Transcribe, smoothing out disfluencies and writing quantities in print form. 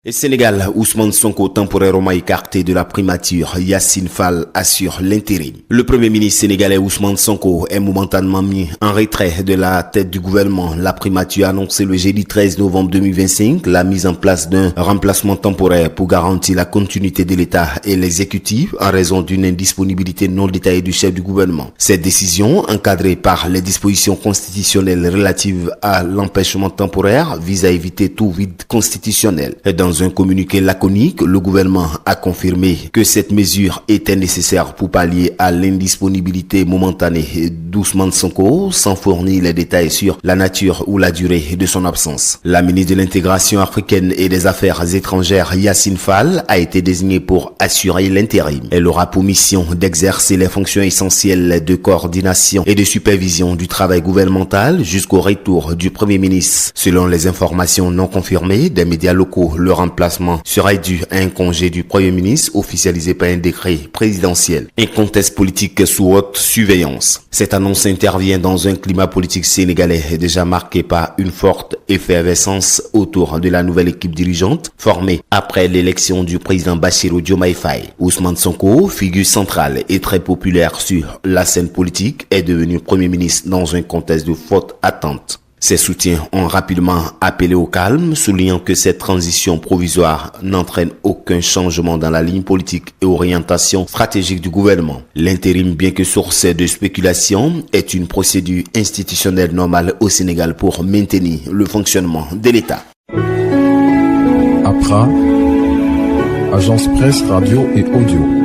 Et Sénégal, Ousmane Sonko temporairement écarté de la primature, Yassine Fall assure l'intérim. Le premier ministre sénégalais Ousmane Sonko est momentanément mis en retrait de la tête du gouvernement. La primature a annoncé le jeudi 13 novembre 2025 la mise en place d'un remplacement temporaire pour garantir la continuité de l'État et l'exécutif en raison d'une indisponibilité non détaillée du chef du gouvernement. Cette décision, encadrée par les dispositions constitutionnelles relatives à l'empêchement temporaire, vise à éviter tout vide constitutionnel. Dans un communiqué laconique, le gouvernement a confirmé que cette mesure était nécessaire pour pallier à l'indisponibilité momentanée d'Ousmane Sonko, sans fournir les détails sur la nature ou la durée de son absence. La ministre de l'Intégration africaine et des Affaires étrangères, Yassine Fall, a été désignée pour assurer l'intérim. Elle aura pour mission d'exercer les fonctions essentielles de coordination et de supervision du travail gouvernemental jusqu'au retour du Premier ministre. Selon les informations non confirmées des médias locaux, le remplacement sera dû à un congé du Premier ministre officialisé par un décret présidentiel. Un contexte politique sous haute surveillance. Cette annonce intervient dans un climat politique sénégalais déjà marqué par une forte effervescence autour de la nouvelle équipe dirigeante formée après l'élection du président Bassirou Diomaye Faye. Ousmane Sonko, figure centrale et très populaire sur la scène politique, est devenu Premier ministre dans un contexte de forte attente. Ses soutiens ont rapidement appelé au calme, soulignant que cette transition provisoire n'entraîne aucun changement dans la ligne politique et orientation stratégique du gouvernement. L'intérim, bien que source de spéculation, est une procédure institutionnelle normale au Sénégal pour maintenir le fonctionnement de l'État. APRA, Agence Presse, Radio et Audio.